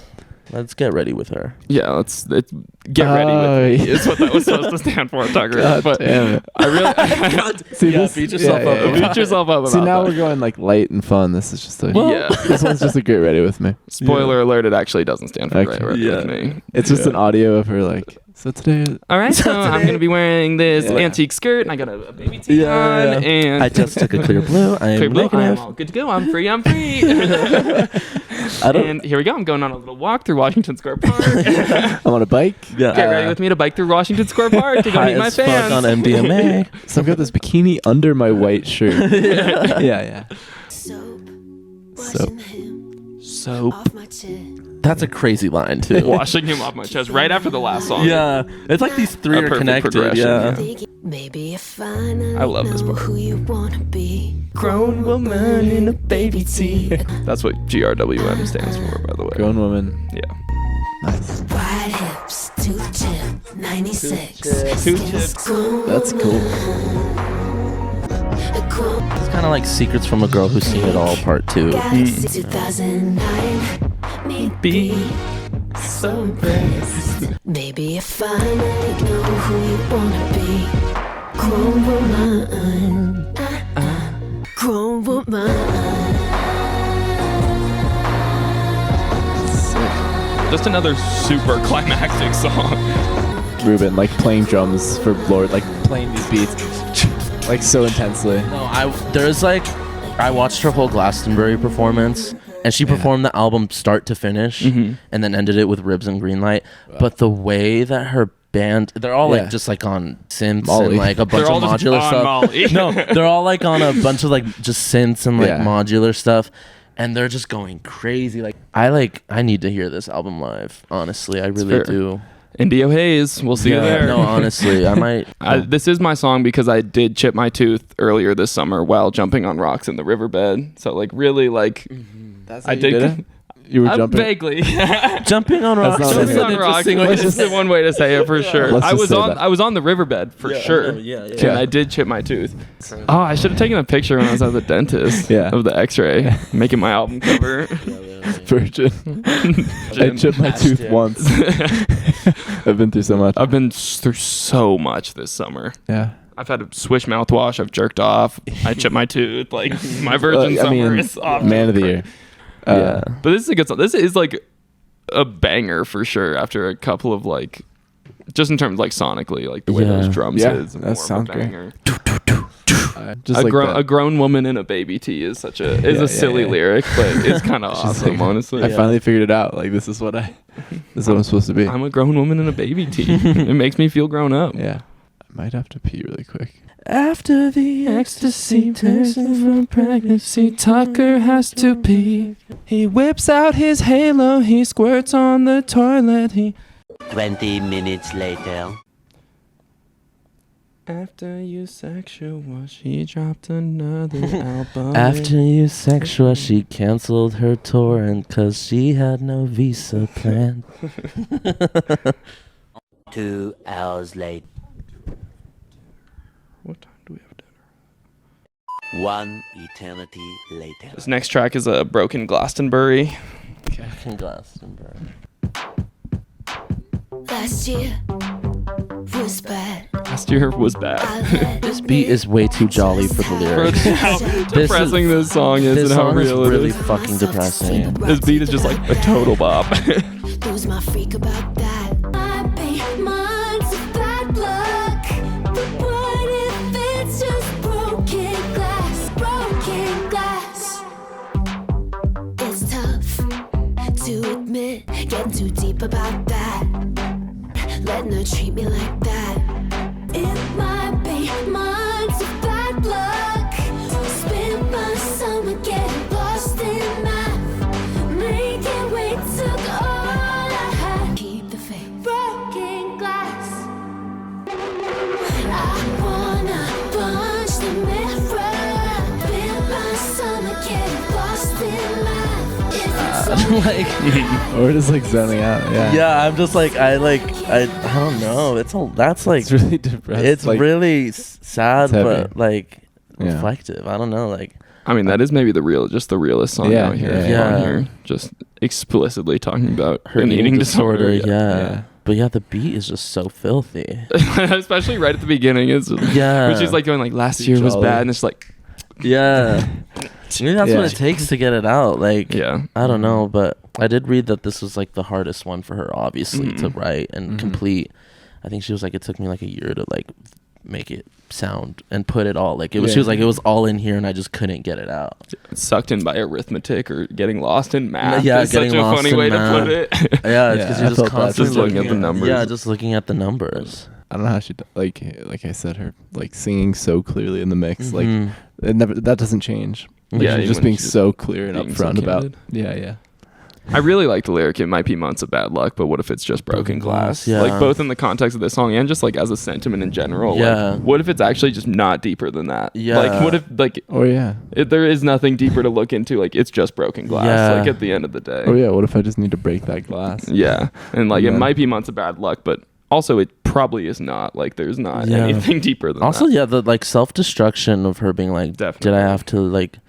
Let's get ready with her. Yeah, let's get ready with me. Is what that was supposed to stand for, Tucker. God but damn it. I really See, Yeah, beat yourself up. beat yourself up about See, now that. we're going like light and fun. This is just a. Yeah. This one's just a great ready with me. Spoiler alert, it actually doesn't stand for Okay. right with Yeah. me. It's just an audio of her like. So today. All right, so I'm going to be wearing this Yeah. antique skirt, and I got a baby tee Yeah, on, yeah. and I just took a Clearblue. I am Clearblue, I'm negative. all good to go. I'm free. I'm free. I don't. And here we go. I'm going on a little walk through Washington Square Park. I'm on a bike. Yeah. Get ready with me to bike through Washington Square Park to go High meet my as fuck fans. on MDMA. So I've got this bikini under my white shirt. yeah. Soap, Soap. washing him Soap. off my chin. That's a crazy line too. Washing him off my chest right after the last song. Yeah, it's like these three A are perfect connected. progression, Yeah. Thinking maybe if finally I love this know part. who you wanna be. Grown woman in a baby tee. That's what GRWM stands for, by the way. Grown woman. Yeah. Nice. Wide hips, tooth chip, 96. Tooth Skin chips. school, That's cool. cool. It's kind of like Secrets from a Girl Who's Seen It All Part 2. Galaxy 2009. Me be so impressed. Maybe if I know who you wanna be. Grown woman. Grown woman. Just another super climactic song. Ruben like playing drums for Lorde, like playing these beats, like so intensely. No, I watched her whole Glastonbury performance, and she performed the album start to finish, and then ended it with Ribs and Greenlight. But the way that her band, they're all Yeah. like just like on synths Molly. and like a bunch They're all of just modular on stuff. Molly. No, they're all like on a bunch of like just synths and like Yeah. modular stuff. And they're just going crazy. I need to hear this album live. Honestly, I really fair. do. Indio Hayes. We'll see you there. No, honestly, I might. This is my song because I did chip my tooth earlier this summer while jumping on rocks in the riverbed. So like really like That's I did. You were jumping. Vaguely. Jumping on rocks. not Jumping it. on rocks. Let's This is one way to say it for sure. Let's I just was say on. that. I was on the riverbed for sure. Yeah. And I did chip my tooth. Oh, I should have taken a picture when I was at the dentist. Yeah. Of the X-ray, making my album cover. Virgin. I chipped my tooth once. I've been through so much. I've been through so much this summer. Yeah. I've had to swish mouthwash. I've jerked off. I chipped my tooth. Like my virgin summer is off. man of the year. Yeah. But this is a good song. This is like a banger for sure. After a couple of like, just in terms of like sonically, like the way Yeah. those drums Yeah, is. that more of a sounds great. banger. Just A, like grown, that. a grown woman in a baby tee is such a Yeah, a silly yeah. lyric, but it's kind of awesome. like- Honestly, I finally figured it out. Like this is what I'm supposed to be. I'm a grown woman in a baby tee. It makes me feel grown up. Yeah. I might have to pee really quick. After the Ecstasy testing from pregnancy, Tucker has to pee. He whips out his halo, he squirts on the toilet, 20 minutes later. After you sexual, she dropped another album. After you sexual, she canceled her tour and cause she had no visa planned. 2 hours later. What time do we have dinner? 1 eternity later. This next track is a Broken Glastonbury. Fucking Glastonbury. Last year was bad. last year was bad. This beat is way too jolly for the For lyrics. how depressing this song is This and how song is real really it is. fucking depressing. This beat is just like a total bop. Lose my freak about that. Might be months of bad luck, but what if it's just broken glass? Broken glass. It's tough to admit, getting too deep about that. Letting her treat me like that. It might be months of bad luck. Spend my summer getting lost in math. Making way took all I had. Keep the faith. Broken glass. I wanna punch the mirror. Spend my summer getting lost in math. If it's Like, Or just like zoning out. Yeah. yeah, I'm just like, I don't know. That's like, It's really depressing. it's like, really sad, it's heavy. but like Yeah. reflective. I don't know. Like, I mean, that is maybe the realest song Yeah, out here. yeah. On here. Just explicitly talking about her an eating disorder. Yeah. Yeah. But yeah, the beat is just so filthy. Especially right at the beginning. It's Yeah. where she's like going like last Too year was jolly. bad, and it's like Yeah. Maybe that's Yeah. what it takes to get it out. Like, yeah. I don't know, but I did read that this was like the hardest one for her, obviously, to write and complete. I think she was like, it took me like a year to like make it sound and put it all. Like it was, she was like, it was all in here and I just couldn't get it out. Sucked in by arithmetic or getting lost in math. Yeah, is such getting a lost funny in way math. to put it. Yeah, it's Yeah, because I you're just felt that. constantly Just looking at the numbers. Yeah, just looking at the numbers. I don't know how she like I said, her like singing so clearly in the mix. Mhm. Like it never, that doesn't change. Like, Yeah, she's even just when being she's so clear and being so upfront about. candid. Yeah. I really like the lyric. It might be months of bad luck, but what if it's just broken glass? Yeah. Like both in the context of this song and just like as a sentiment in general. Yeah. Like, what if it's actually just not deeper than that? Yeah. Like what if like Oh yeah. there is nothing deeper to look into? Like it's just broken glass. Yeah. Like at the end of the day. Oh yeah. What if I just need to break that glass? Yeah. And like Yeah. it might be months of bad luck, but also it probably is not. Like there's not Yeah. anything deeper than Also, that. yeah, the like self-destruction of her being like, Definitely. did I have to like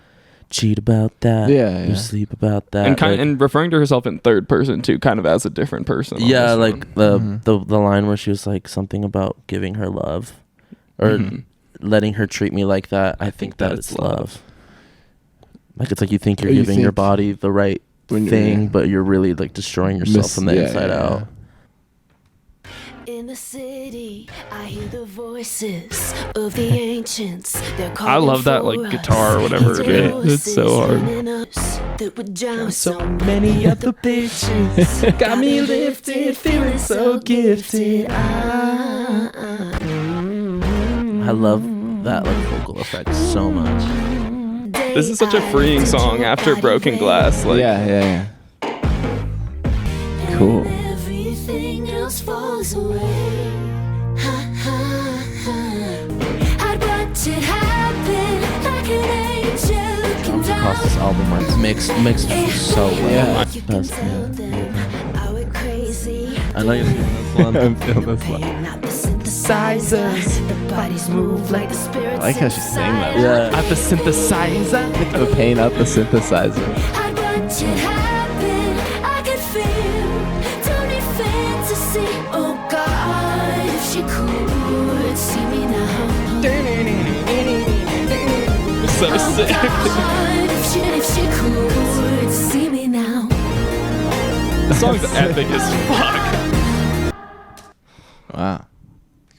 cheat about that? Yeah, Or yeah. sleep about that? And kind Like, and referring to herself in third person too, kind of as a different person. on yeah, this like one. the line where she was like something about giving her love or Mhm. letting her treat me like that. I think that it's love. Like it's like you think you're Or you giving your think body the right when you're- thing, but you're really like destroying yourself from the yeah, inside yeah, out. In the city, I hear the voices of the ancients. They're I love that calling like for guitar or us. whatever it It's is. It's so hard. voices in us that would drown so many other bitches. Got me lifted, feeling so gifted. I love that like vocal effect so much. This is such a freeing song after Broken Glass. Like yeah. Cool. Everything else falls away. Ha, ha, ha. I'd watch it happen like an angel can Across this album, like mixed so well. Yeah. You can Best, tell them I went crazy. I know you're feeling this one. I'm feeling this one. Playing out the synthesizers. The bodies move like the spirits. I like how she sang that. Yeah. at the synthesizer. The pain out the synthesizer. I'd watch it happen. I could feel. Don't need fantasy. Oh God, if she could see me now. So sick. God, if she could see me now. The song's epic as fuck. Wow.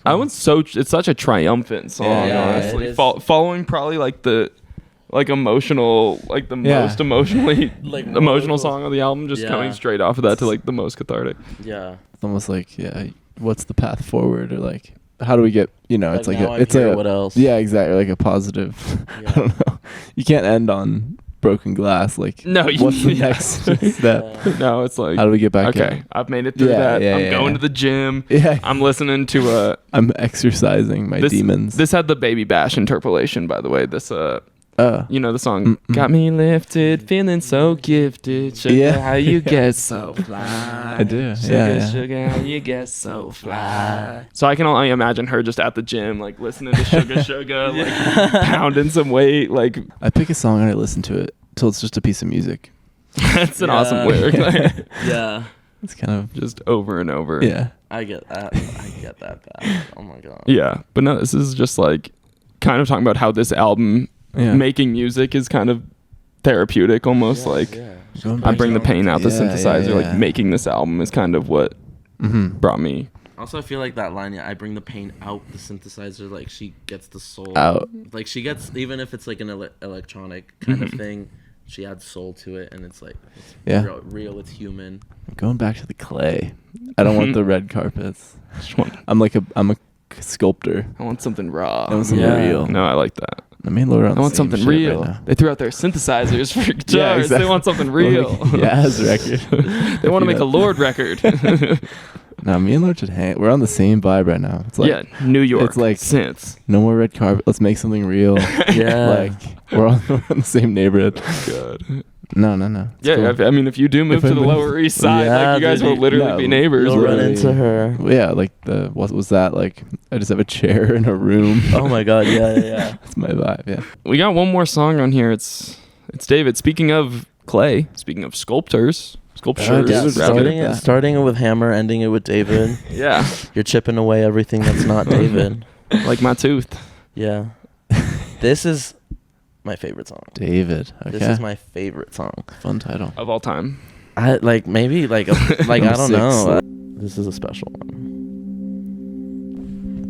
That one's it's such a triumphant song, Yeah, honestly. it is. Following probably like the emotional, like the Yeah. most emotionally Like, emotional vocal. song of the album, just Yeah. coming straight off of that to like the most cathartic. Yeah. It's almost like, yeah, what's the path forward, or like, how do we get, it's like now I'm it's here, a what else? Yeah, exactly, like a positive. Yeah. I don't know. You can't end on broken glass. Like, No, you- what's the yeah. next step? No, it's like How do we get back okay, in? I've made it through Yeah, that. yeah, I'm yeah, going yeah. to the gym. Yeah, I'm listening to I'm exercising my this, demons. This had the Baby Bash interpolation, by the way. This you know the song "Got Me Lifted, Feeling So Gifted." Sugar, Yeah. how you get so fly? I do. Sugar, Yeah. sugar, how you get so fly? So I can only imagine her just at the gym, like listening to Sugar, sugar, like pounding some weight. Like I pick a song and I listen to it till it's just a piece of music. that's an awesome Yeah. lyric. Like, Yeah. It's kind of just over and over. yeah. I get that. I get that bad. Oh my god. Yeah, but no, this is just like kind of talking about how this album making music is kind of therapeutic, almost like I bring the pain out the synthesizer. Like making this album is kind of what brought me. Also, I feel like that line, I bring the pain out the synthesizer. Like she gets the soul out. Like she gets, even if it's like an electronic kind of thing, she adds soul to it, and it's like it's real, it's human. Going back to the clay. I don't want the red carpets. I'm a sculptor. I want something raw. I want something real. No, I like that. I mean, Lorde, I want something real. Right, they threw out their synthesizers for guitars. Exactly. They want something real. Yes, record. They want to make a Lorde record. No, me and Lorde should hang. We're on the same vibe right now. It's like New York. It's like synths. No more red carpet. Let's make something real. Like we're all in the same neighborhood. God. No. It's cool. I mean, if you do move to the Lower East Side, like you guys will literally be neighbors. You'll run into her. Yeah, like what was that? Like I just have a chair in a room. Oh my god, yeah. That's my vibe. Yeah. We got one more song on here. It's David. Speaking of clay, speaking of sculptures. Starting it with Hammer, ending it with David. Yeah. You're chipping away everything that's not David. Like my tooth. Yeah. This is my favorite song. David. Okay. This is my favorite song. Fun title. Of all time. I like I don't know. This is a special one.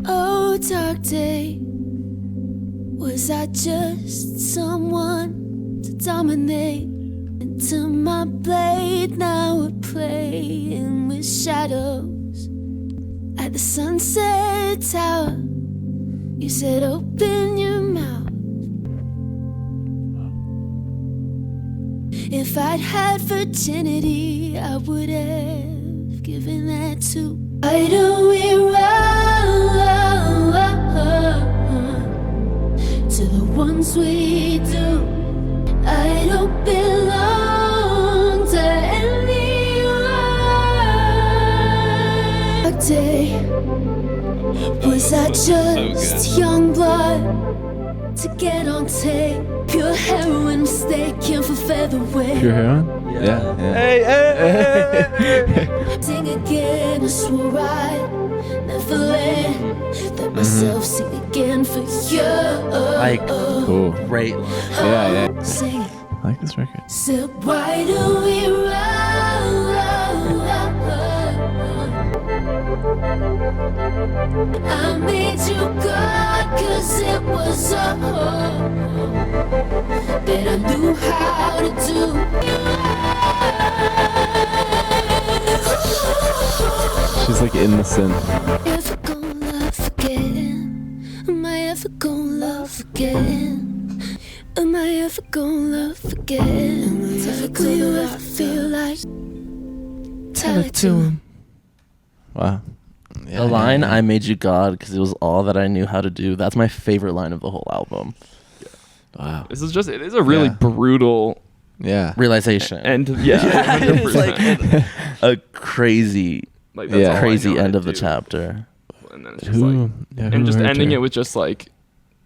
Oh, dark day. Was I just someone to dominate? Into my blade, now we're playing with shadows. At the sunset tower, you said open your mouth. If I'd had virginity, I would have given that to. Why do we run to the ones we do? I don't belong to anyone. Day, was I just young blood to get on tape? Pure heroin mistaken for featherweight. Pure heroin? Yeah. Hey. Sing again, I swore I'd never let myself sing again for you. Like, cool. Great line. Yeah. Sing it. I like this record. So why do we run? I made you God cause it was a home that I knew how to do. She's like in the synth. Ever gonna love again? Am I ever gonna love again? Am I ever gonna love again? Will you ever feel like? Tell it to him. Wow. Yeah, The line, I made you God because it was all that I knew how to do. That's my favorite line of the whole album. Wow. It is a really brutal realization. And it's like a crazy, crazy end of the chapter. And then it's just ending it with just like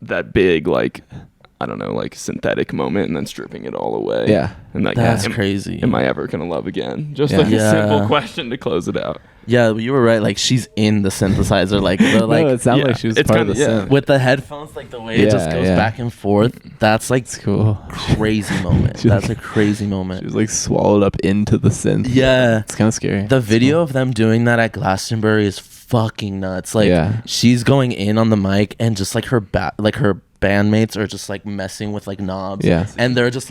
that big I don't know, synthetic moment and then stripping it all away. Yeah. And that's crazy. Am I ever gonna love again? Just a simple question to close it out. Yeah, you were right. She's in the synthesizer. No, it sounded like she was part of the synth. With the headphones, the way it just goes back and forth. That's it's cool. Crazy moment. That's a crazy moment. She was swallowed up into the synth. Yeah. It's kind of scary. The video of them doing that at Glastonbury is fucking nuts. She's going in on the mic and just her her bandmates are just messing with knobs. Yeah. And they're just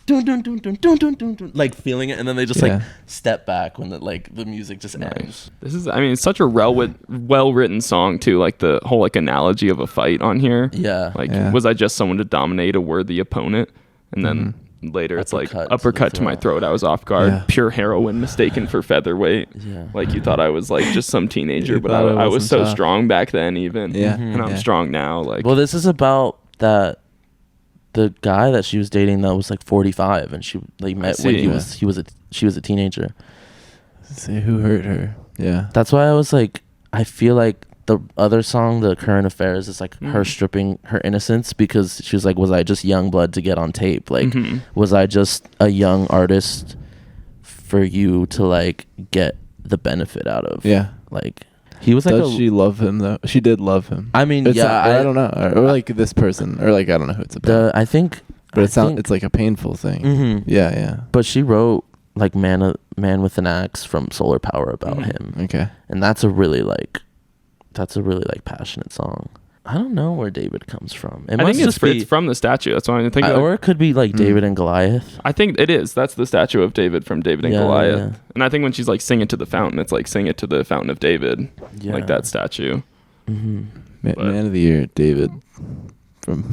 dun, dun, dun, dun, dun, dun, dun, dun, feeling it, and then they just step back when the music just ends. This is, it's such a well written song too. The whole analogy of a fight on here. Yeah. Was I just someone to dominate a worthy opponent? And then later it's uppercut to my throat. I was off guard. Yeah. Pure heroin mistaken for featherweight. Yeah. You thought I was just some teenager, but I was so strong back then even. Yeah. And I'm strong now. Well, this is about the guy that she was dating that was 45 and she met when she was a teenager. Say who hurt her. Yeah. That's why I was I feel the other song, the Current Affairs, is like her stripping her innocence because she was like, was I just young blood to get on tape? Like, was I just a young artist for you to like get the benefit out of? Yeah. Like, he was like, Does she love him though? She did love him. I mean, It's yeah, not- I don't know, or like this person, or like I don't know who it's about. I think, but I it sounds think- it's like a painful thing. Mhm. Yeah. But she wrote like Man with an Axe from Solar Power about him. Okay. And that's a really like passionate song. I don't know where David comes from. It I must think it's, just be it's from the statue. That's what I'm thinking. or it could be like David and Goliath. I think it is. That's the statue of David from David and Yeah, Goliath. yeah. And I think when she's like sing it to the fountain, it's like sing it to the fountain of David, Yeah. like that statue. But- Man of the Year, David from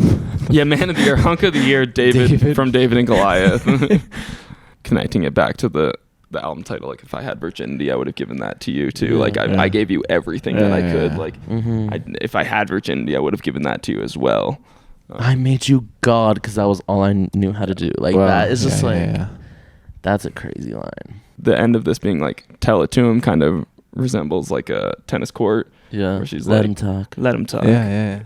Yeah, man of the year, hunk of the year, David. From David and Goliath. Connecting it back to the album title, like if I had virginity, I would have given that to you too. Like I gave you everything that I could. Like if I had virginity, I would have given that to you as well. I made you God because that was all I knew how to do. Like Wow. that is just Yeah. that's a crazy line. The end of this being like tell it to him kind of resembles like a tennis court. Yeah, Where she's let like, him talk. Let him talk. Yeah.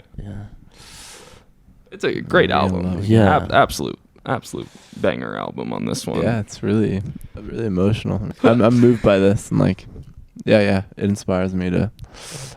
It's a great I album. love it. Yeah. Absolute banger album on this one. Yeah, it's really emotional. I'm moved by this, and like, it inspires me to,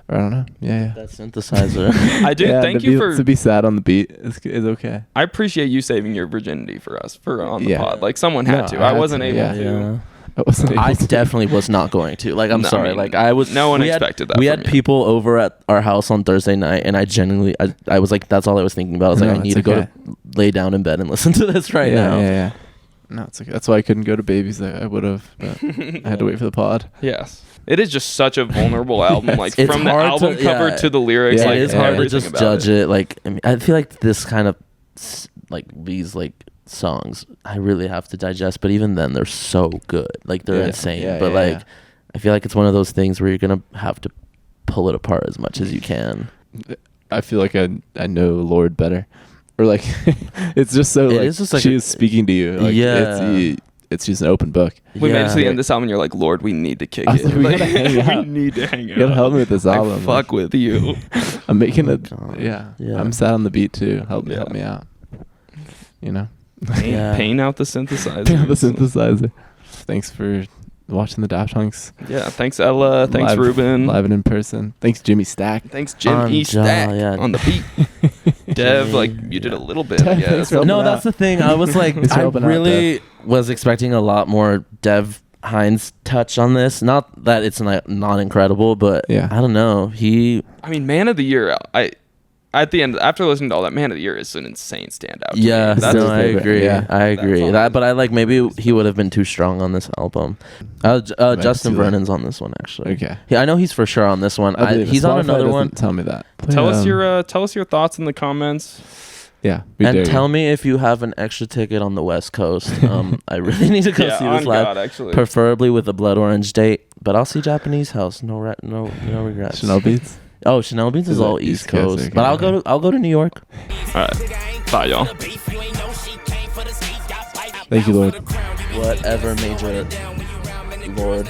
or I don't know. Yeah. That synthesizer. I do. Yeah, Thank to you be, to be sad on the beat is okay. I appreciate you saving your virginity for us on the Yeah. pod. Like someone had No, to. I I had wasn't to, able yeah. to. Yeah. I wasn't able I to. definitely was not going to. Like, I'm No, I sorry. mean, Like, I was. no one we expected that We from had you. people over at our house on Thursday night, and I genuinely, I was like, that's all I was thinking about. I was No, like, I need it's to go okay. to lay down in bed and listen to this right now. Yeah. No, it's okay. That's why I couldn't go to Babies. I would have, but I had to wait for the pod. Yes. It is just such a vulnerable album. Like It's from the hard album to- cover yeah. to the lyrics. Yeah, like It is hard to everything just about judge it. Like, I mean, I feel like this kind of like these like songs, I really have to digest. But even then, they're so good. Like, they're Yeah. insane. Yeah, but yeah, like, yeah. I feel like it's one of those things where you're gonna have to pull it apart as much as you can. I feel like I know Lorde better, or like it's just so It like is just like she a- is speaking to you. Like, Yeah. it's just an open book. We made it to the Yeah. end of this album and you're like, Lord, we need to kick I was it. like, we Like, gotta hang we out. need to hang You gotta out. help me with this I album. fuck with you. I'm making it. God. Yeah. Yeah. I'm sad on the beat too. Help Yeah. me out. You know. Yeah. Pain out the synthesizer. the synthesizer. Thanks for watching the Daft Hunks. Yeah. Thanks, Ella. Thanks, live, Ruben. Live and in person. Thanks, Jimmy Stack. Thanks, Jim On E. Stack yeah. on the beat. Dev, like, you did a little bit, I Dev, guess. thanks for No, helping that's out. the thing. I was like, Thanks for I helping out, really was expecting a lot more Dev Hines touch on this. Not that it's not incredible, but Yeah. I don't know. He, I mean, Man of the Year, at the end, after listening to all that, Man of the Year is an insane standout. to me. yeah, That's no, his I favorite. agree. Yeah. I agree. song. That, but I like maybe he would have been too strong on this album. Justin see that. Vernon's on this one actually. Okay. Yeah, I know he's for sure on this one. I believe it. He's on Spotify another doesn't one. Tell me that. Tell us your thoughts in the comments. Yeah. We And dare tell you. me if you have an extra ticket on the West Coast. I really need to go see on this live, God, actually. preferably with a Blood Orange date. But I'll see Japanese House. No regrets. Chanel Beats. Oh, Chanel Beats is Is all that East East Coast? Coast. Okay. But I'll go to New York. All right. Bye, y'all. Thank you, Lord. Whatever, Major Lord.